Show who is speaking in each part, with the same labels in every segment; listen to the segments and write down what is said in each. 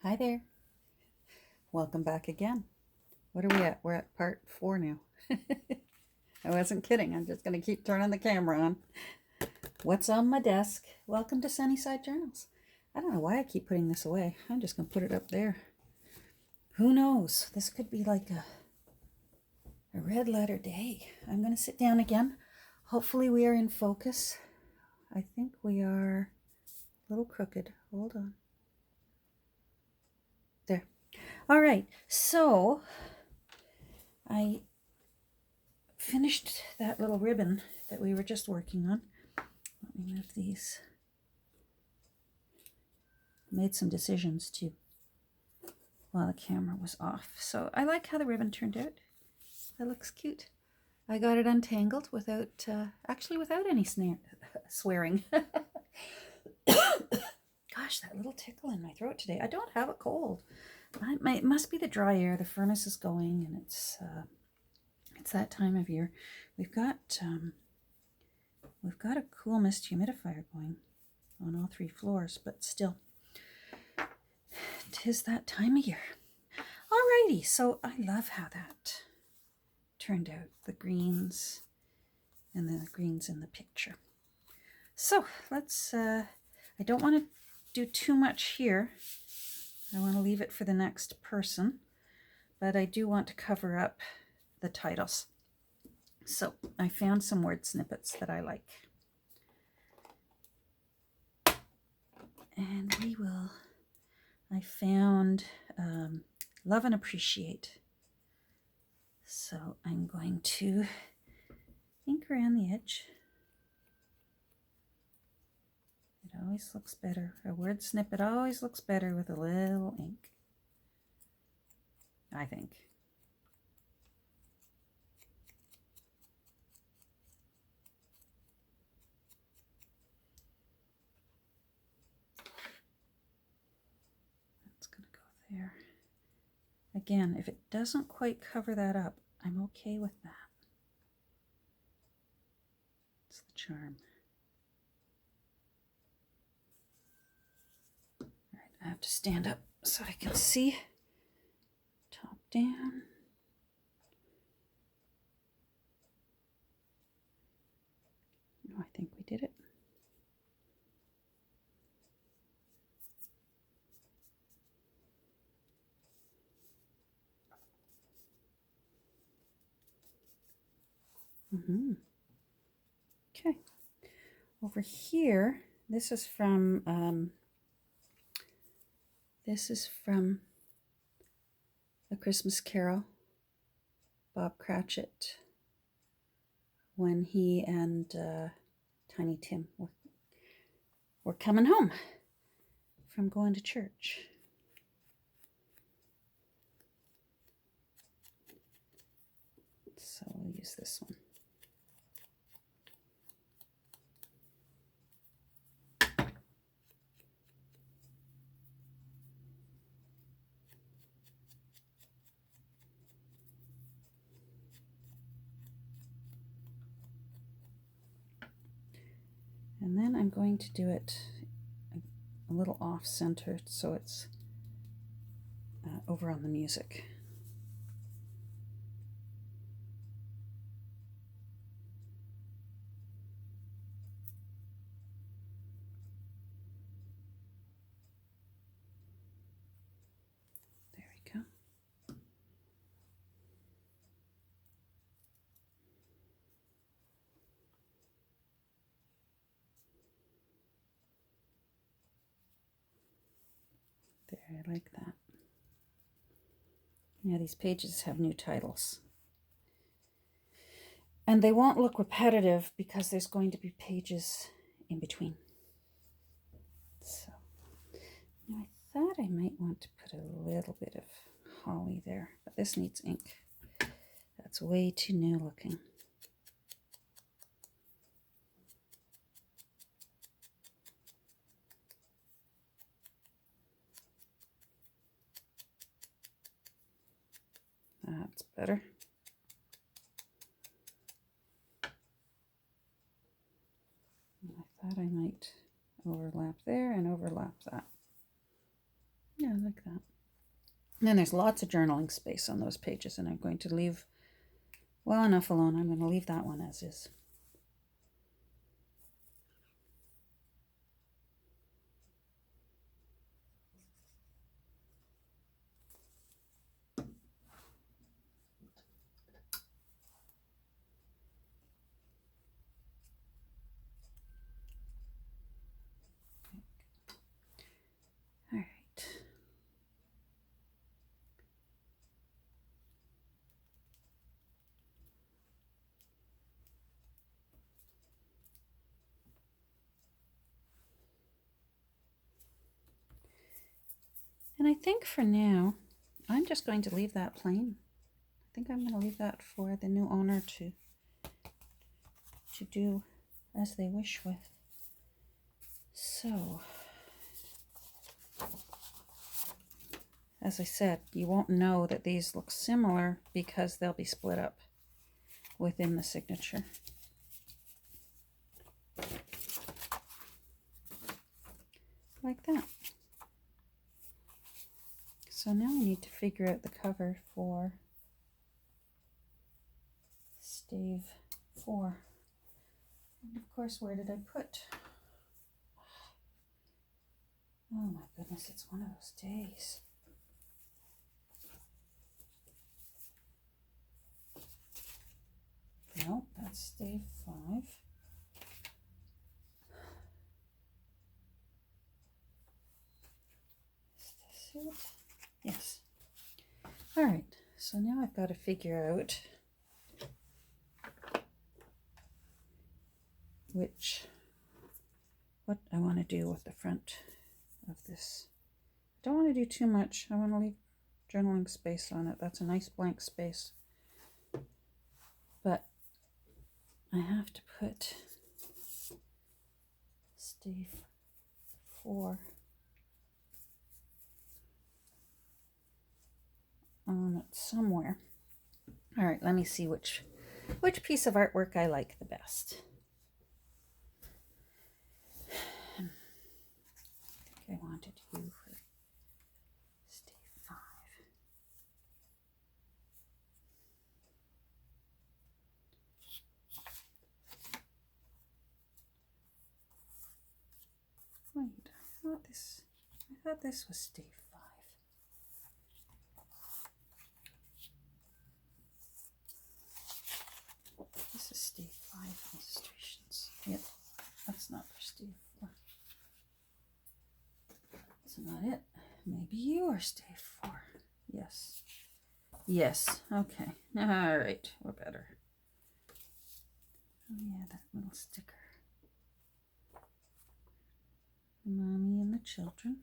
Speaker 1: Hi there. Welcome back again. What are we at? We're at part 4 now. I wasn't kidding. I'm just going to keep turning the camera on. What's on my desk? Welcome to Sunnyside Journals. I don't know why I keep putting this away. I'm just going to put it up there. Who knows? This could be like a red letter day. I'm going to sit down again. Hopefully we are in focus. I think we are a little crooked. Hold on. There. All right. So I finished that little ribbon that we were just working on. Let me move these. Made some decisions too while the camera was off. So I like how the ribbon turned out. That looks cute. I got it untangled without, actually without any swearing. Gosh, that little tickle in my throat today. I don't have a cold. It must be the dry air. The furnace is going, and it's that time of year. We've got a cool mist humidifier going on all 3 floors, but still, 'tis that time of year. Alrighty, so I love how that turned out, the greens and the greens in the picture. So let's, I don't want to do too much here. I want to leave it for the next person, but I do want to cover up the titles. So I found some word snippets that I like. And I found love and appreciate. So I'm going to ink around the edge. It always looks better. A word snippet always looks better with a little ink, I think. That's going to go there. Again, if it doesn't quite cover that up, I'm okay with that. It's the charm. All right, I have to stand up so I can see. Top down. No, I think we did it. Okay. Over here, this is from A Christmas Carol, Bob Cratchit, when he and Tiny Tim were coming home from going to church. So we'll use this one. And then I'm going to do it a little off-center so it's over on the music. There we go. There, I like that. Now these pages have new titles. And they won't look repetitive because there's going to be pages in between. So now I thought I might want to put a little bit of holly there, but this needs ink. That's way too new looking. That's better. I thought I might overlap there and overlap that. Yeah, I like that. And then there's lots of journaling space on those pages, and I'm going to leave well enough alone. I'm going to leave that one as is. All right. And I think for now, I'm just going to leave that plain. I think I'm going to leave that for the new owner to do as they wish with. So, as I said, you won't know that these look similar because they'll be split up within the signature. Like that. So now I need to figure out the cover for stave 4. And of course, where did I put? Oh my goodness, it's one of those days. No, that's stave 5. Is this it? Yes. All right, so now I've got to figure out what I want to do with the front of this. I don't want to do too much. I want to leave journaling space on it. That's a nice blank space. But I have to put stave 4 on it somewhere. All right, let me see which piece of artwork I like the best. I think I wanted you for stave 5. Wait, I thought this was stave 5. This is stave 5 illustrations. Yep, that's not for stave 4. That's not it. Maybe you are stave 4. Yes. Yes. Okay. All right. We're better. Oh yeah, that little sticker. The mommy and the children.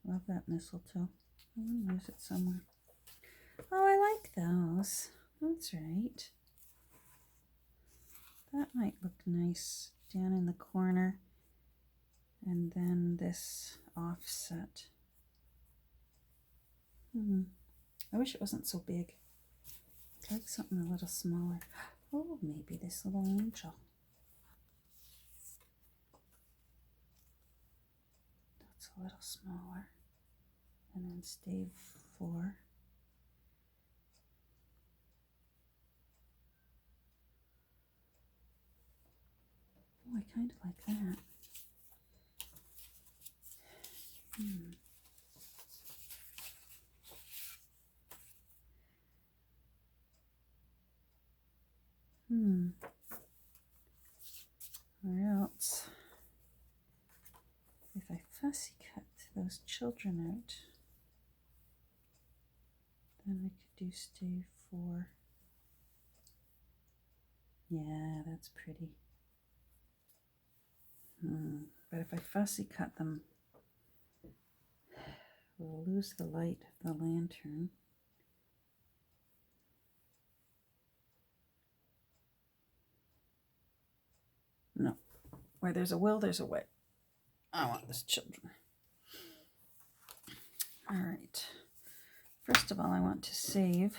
Speaker 1: Love that mistletoe. I want to use it somewhere. Oh, I like those. That's right. That might look nice down in the corner. And then this offset. I wish it wasn't so big. I'd like something a little smaller. Oh, maybe this little angel. That's a little smaller. And then stave 4. Oh, I kind of like that. Or else, if I fussy cut those children out, then I could do stave 4. Yeah, that's pretty. But if I fussy cut them, we'll lose the light of the lantern. No, where there's a will, there's a way. I want this children. All right. First of all, I want to save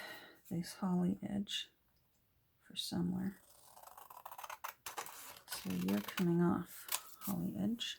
Speaker 1: this holly edge for somewhere. So you're coming off, holly edge.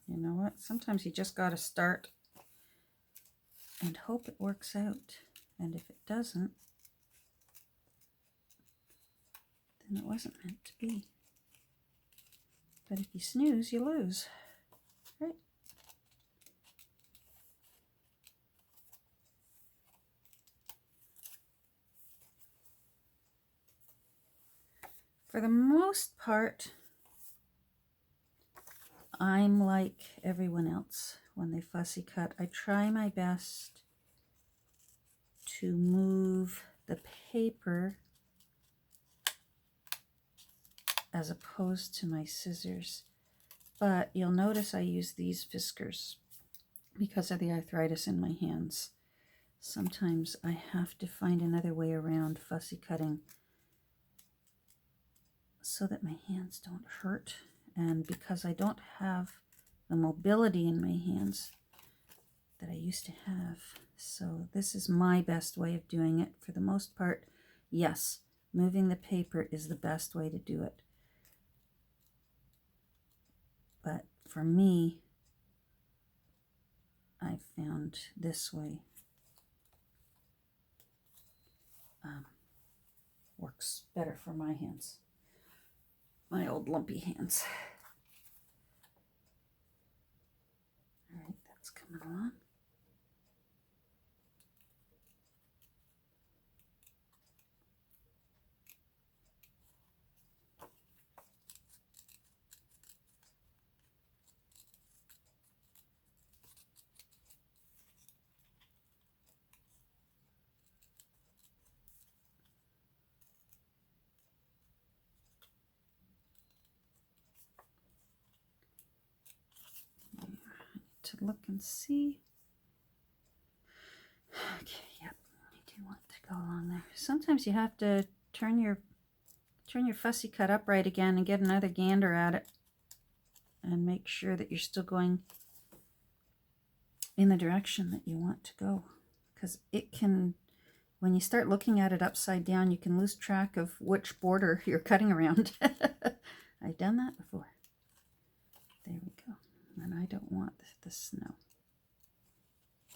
Speaker 1: You know what? Sometimes you just got to start and hope it works out. And if it doesn't, then it wasn't meant to be. But if you snooze, you lose. Right? For the most part, I'm like everyone else when they fussy cut. I try my best to move the paper as opposed to my scissors. But you'll notice I use these whiskers because of the arthritis in my hands. Sometimes I have to find another way around fussy cutting so that my hands don't hurt. And because I don't have the mobility in my hands that I used to have. So this is my best way of doing it. For the most part, yes, moving the paper is the best way to do it. But for me, I found this way works better for my hands. My old lumpy hands. All right, that's coming along. To look and see. Okay, yep, I do want to go along there. Sometimes you have to turn your fussy cut upright again and get another gander at it and make sure that you're still going in the direction that you want to go, because it can, when you start looking at it upside down, you can lose track of which border you're cutting around. I've done that before. There we go. And I don't want the snow.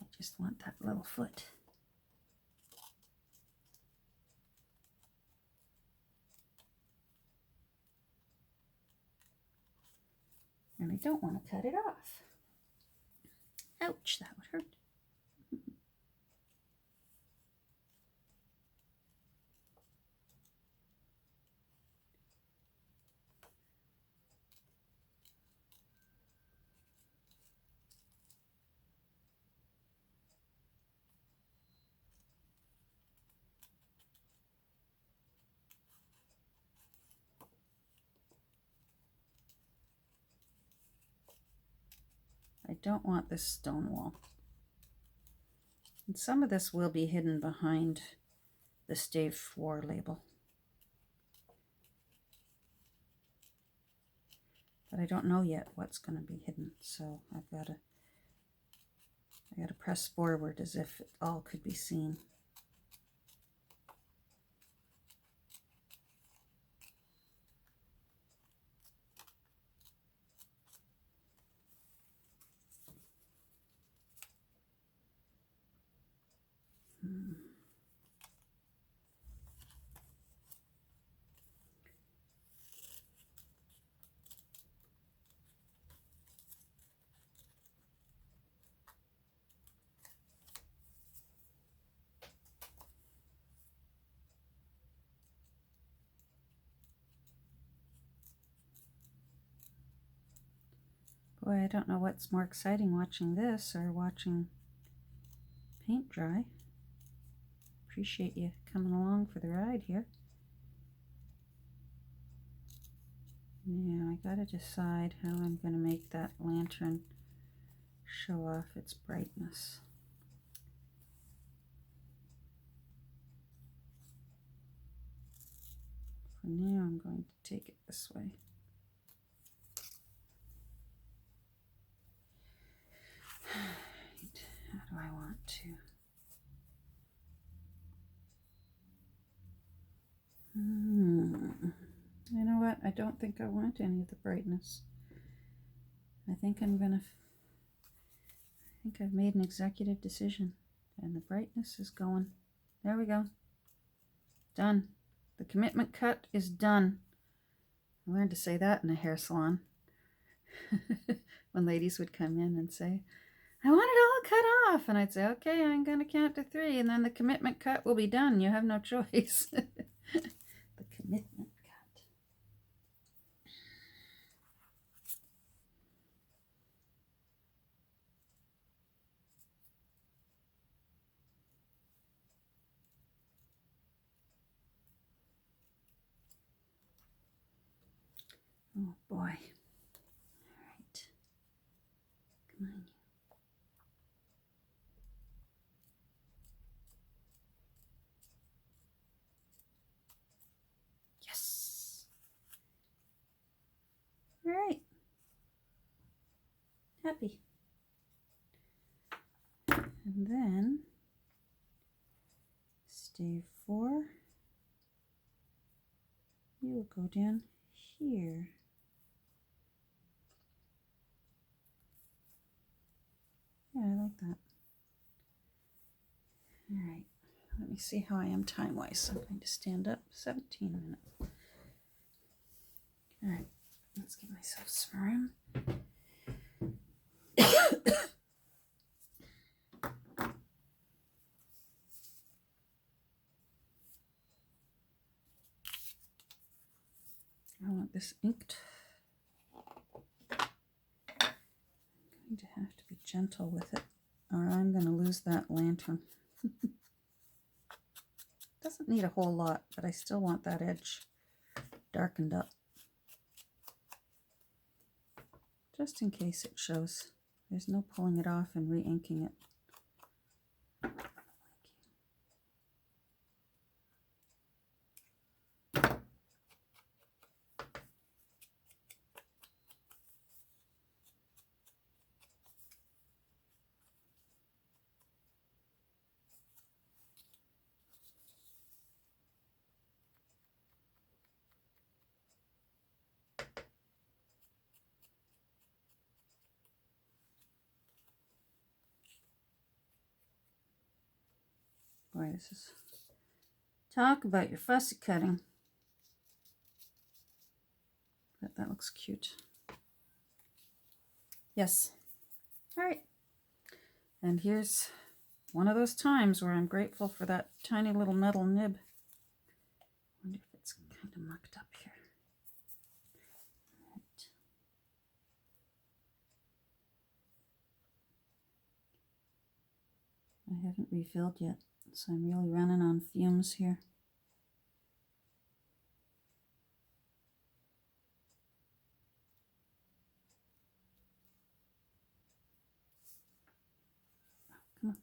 Speaker 1: I just want that little foot. And I don't want to cut it off. Ouch, that would hurt. I don't want this stone wall. And some of this will be hidden behind the Stave 4 label. But I don't know yet what's going to be hidden, so I gotta press forward as if it all could be seen. Boy, I don't know what's more exciting, watching this or watching paint dry. Appreciate you coming along for the ride here. Now I gotta decide how I'm gonna make that lantern show off its brightness. For now, I'm going to take it this way. How do I want to? You know what? I don't think I want any of the brightness. I think I've made an executive decision, and the brightness is going. There we go. Done. The commitment cut is done. I learned to say that in a hair salon. When ladies would come in and say, I want it all cut off. And I'd say, okay, I'm going to count to 3, and then the commitment cut will be done. You have no choice. The commitment cut. Oh boy. All right. Come on. Yes. All right. Happy. And then stave 4. You will go down here. Yeah, I like that. All right, let me see how I am time-wise. I'm going to stand up. 17 minutes. All right, let's give myself some room. I want this inked. I'm going to have to be gentle with it, or I'm going to lose that lantern. Doesn't need a whole lot, but I still want that edge darkened up. Just in case it shows. There's no pulling it off and re-inking it. Boy, this is... Talk about your fussy cutting. But that looks cute. Yes. All right. And here's one of those times where I'm grateful for that tiny little metal nib. I wonder if it's kind of mucked up here. Right. I haven't refilled yet, so I'm really running on fumes here. Come on.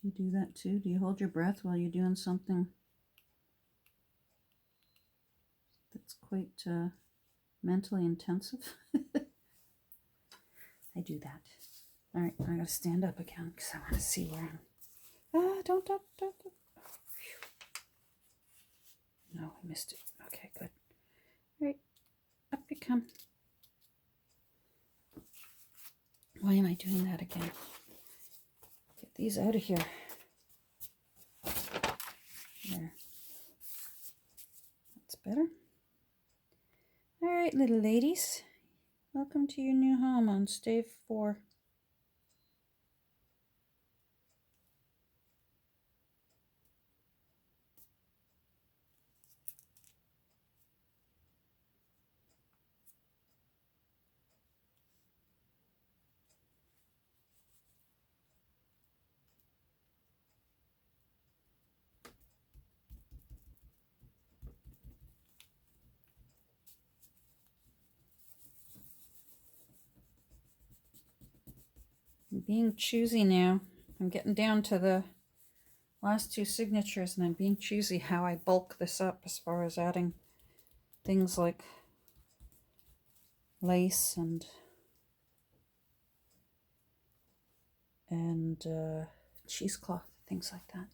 Speaker 1: Do you do that too? Do you hold your breath while you're doing something that's quite mentally intensive? I do that. All right, I gotta stand up again because I want to see where I'm. Don't. No, I missed it. Okay, good. All right, up you come. Why am I doing that again? Get these out of here. There. That's better. All right, little ladies. Welcome to your new home on Stave 4. I'm being choosy now. I'm getting down to the last 2 signatures, and I'm being choosy how I bulk this up as far as adding things like lace and cheesecloth, things like that.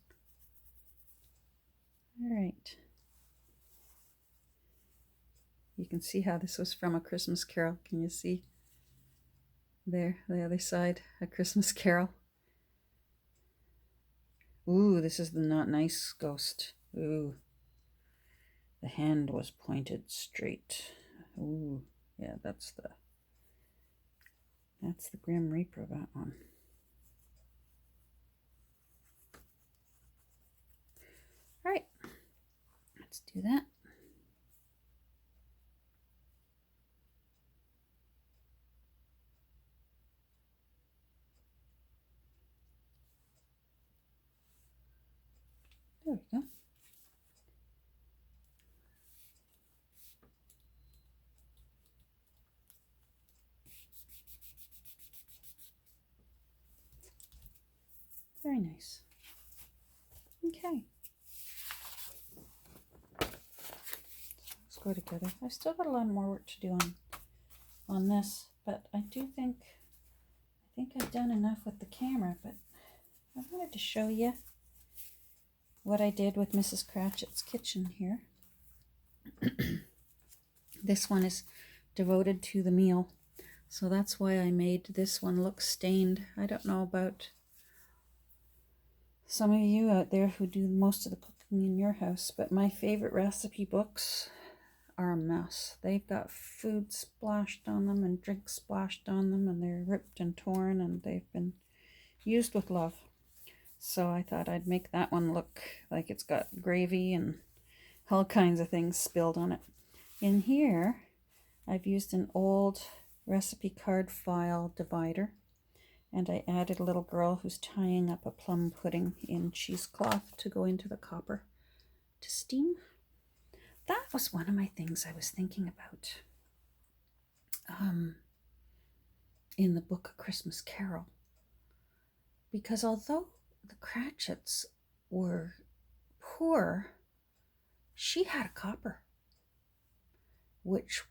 Speaker 1: All right. You can see how this was from A Christmas Carol. Can you see there, the other side, A Christmas Carol? Ooh, this is the not nice ghost. Ooh. The hand was pointed straight. Ooh, yeah, that's the Grim Reaper, that one. All right, let's do that. There we go. Very nice. Okay. Let's go together. I've still got a lot more work to do on this, but I think I've done enough with the camera, but I wanted to show you what I did with Mrs. Cratchit's kitchen here. This one is devoted to the meal, so that's why I made this one look stained. I don't know about some of you out there who do most of the cooking in your house, but my favorite recipe books are a mess. They've got food splashed on them and drink splashed on them, and they're ripped and torn, and they've been used with love. So I thought I'd make that one look like it's got gravy and all kinds of things spilled on it. In here, I've used an old recipe card file divider, and I added a little girl who's tying up a plum pudding in cheesecloth to go into the copper to steam. That was one of my things I was thinking about in the book A Christmas Carol. Because although the Cratchits were poor, she had a copper, which,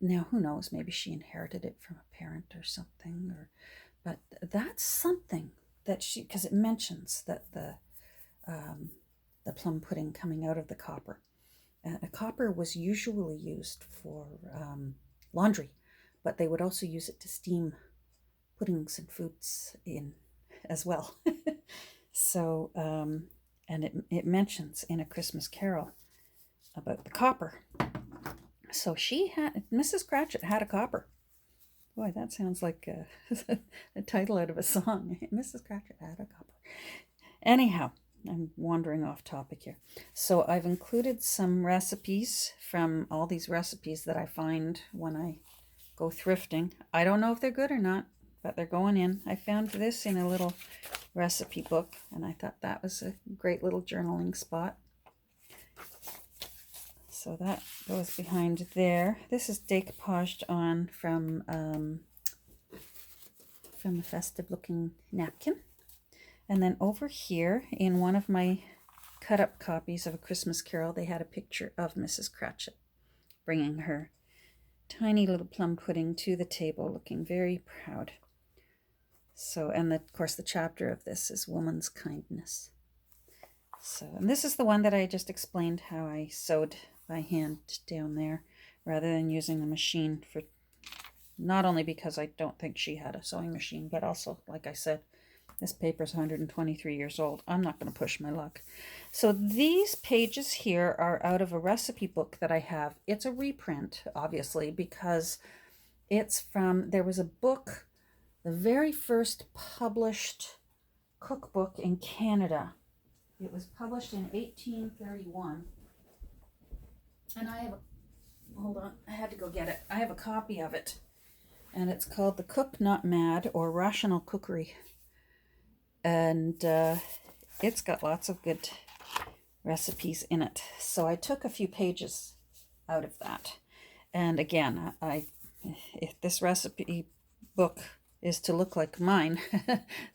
Speaker 1: now who knows, maybe she inherited it from a parent or something, but that's something that she, because it mentions that the plum pudding coming out of the copper. A copper was usually used for laundry, but they would also use it to steam puddings and foods in as well. So, and it mentions in A Christmas Carol about the copper. So Mrs. Cratchit had a copper. Boy, that sounds like a title out of a song. Mrs. Cratchit had a copper. Anyhow, I'm wandering off topic here. So I've included some recipes from all these recipes that I find when I go thrifting. I don't know if they're good or not, but they're going in. I found this in a little recipe book, and I thought that was a great little journaling spot. So that goes behind there. This is decoupaged on from a festive looking napkin. And then over here, in one of my cut-up copies of A Christmas Carol, they had a picture of Mrs. Cratchit bringing her tiny little plum pudding to the table, looking very proud. So, and of course, the chapter of this is Woman's Kindness. So, and this is the one that I just explained how I sewed by hand down there, rather than using the machine for Not only because I don't think she had a sewing machine, but also, like I said, this paper's 123 years old. I'm not going to push my luck. So these pages here are out of a recipe book that I have. It's a reprint, obviously, because it's from, there was a book, the very first published cookbook in Canada. It was published in 1831. And I have, hold on, I had to go get it. I have a copy of it. And it's called The Cook Not Mad, or Rational Cookery. And it's got lots of good recipes in it. So I took a few pages out of that. And again, if this recipe book is to look like mine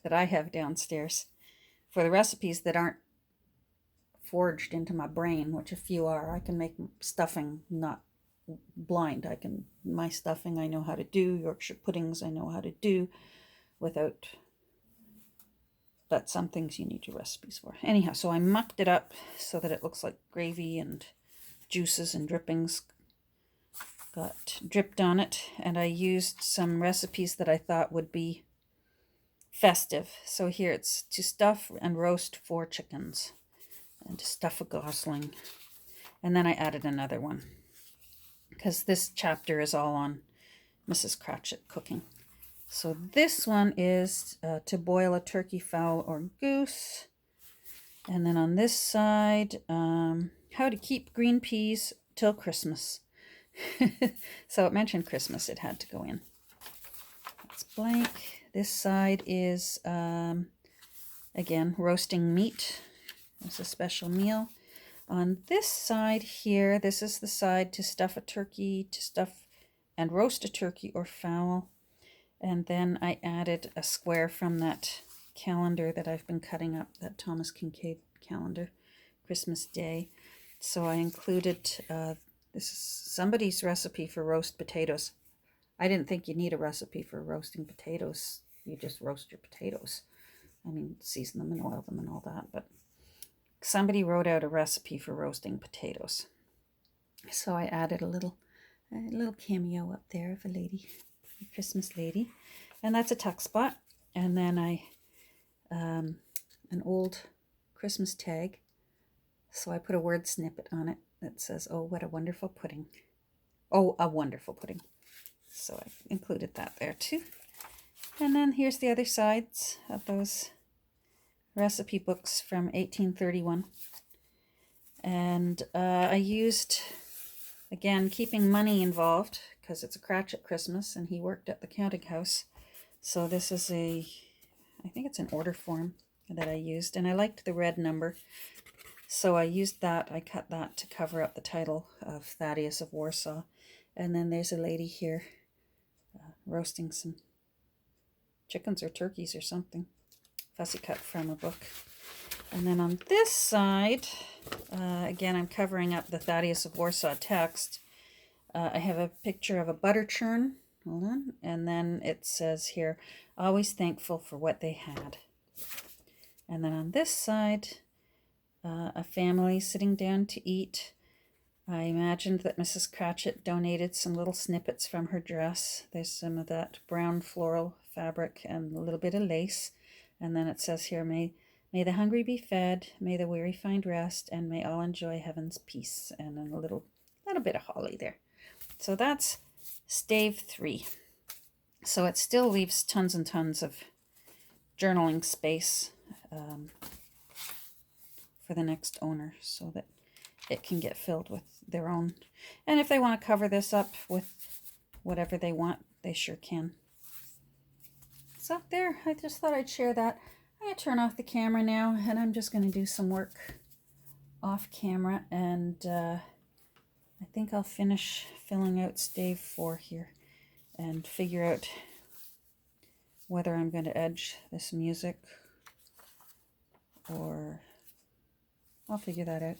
Speaker 1: that I have downstairs, for the recipes that aren't forged into my brain, which a few are, I can make stuffing not blind. My stuffing I know how to do, Yorkshire puddings I know how to do without, but some things you need your recipes for. Anyhow, so I mucked it up so that it looks like gravy, and juices and drippings got dripped on it, and I used some recipes that I thought would be festive. So here it's to stuff and roast 4 chickens, and to stuff a gosling, and then I added another one because this chapter is all on Mrs. Cratchit cooking. So this one is to boil a turkey, fowl, or goose. And then on this side, how to keep green peas till Christmas. So it mentioned Christmas, it had to go in. That's blank. This side is, again, roasting meat. It's a special meal. On this side here, this is the side to stuff a turkey, to stuff and roast a turkey or fowl. And then I added a square from that calendar that I've been cutting up, that Thomas Kincaid calendar, Christmas Day. So I included, this is somebody's recipe for roast potatoes. I didn't think you need a recipe for roasting potatoes. You just roast your potatoes. I mean, season them and oil them and all that. But somebody wrote out a recipe for roasting potatoes. So I added a little cameo up there of a lady, a Christmas lady. And that's a tuck spot. And then an old Christmas tag. So I put a word snippet on it that says, "Oh, what a wonderful pudding." Oh, a wonderful pudding. So I included that there too. And then here's the other sides of those recipe books from 1831. And I used, again, keeping money involved, because it's a Cratchit Christmas and he worked at the counting house. So this is I think it's an order form that I used, and I liked the red number. So I used that, I cut that to cover up the title of Thaddeus of Warsaw. And then there's a lady here roasting some chickens or turkeys or something. Fussy cut from a book. And then on this side, again, I'm covering up the Thaddeus of Warsaw text. I have a picture of a butter churn. Hold on. And then it says here, always thankful for what they had. And then on this side, a family sitting down to eat. I imagined that Mrs. Cratchit donated some little snippets from her dress. There's some of that brown floral fabric and a little bit of lace. And then it says here, may the hungry be fed, may the weary find rest, and may all enjoy heaven's peace. And then a little bit of holly there. So that's stave 3. So it still leaves tons and tons of journaling space for the next owner, so that it can get filled with their own. And if they want to cover this up with whatever they want, they sure can. So there, I just thought I'd share that. I'm going to turn off the camera now, and I'm just going to do some work off camera, and I think I'll finish filling out stave 4 here and figure out whether I'm going to edge this music, or I'll figure that out.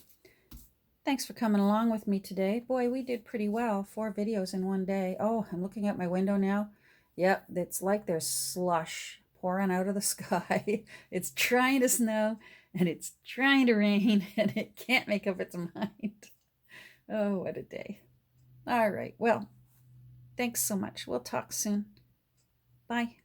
Speaker 1: Thanks for coming along with me today. Boy, we did pretty well. 4 videos in one day. Oh, I'm looking out my window now. Yep, it's like there's slush pouring out of the sky. It's trying to snow, and it's trying to rain, and it can't make up its mind. Oh, what a day. All right, well, Thanks so much. We'll talk soon. Bye.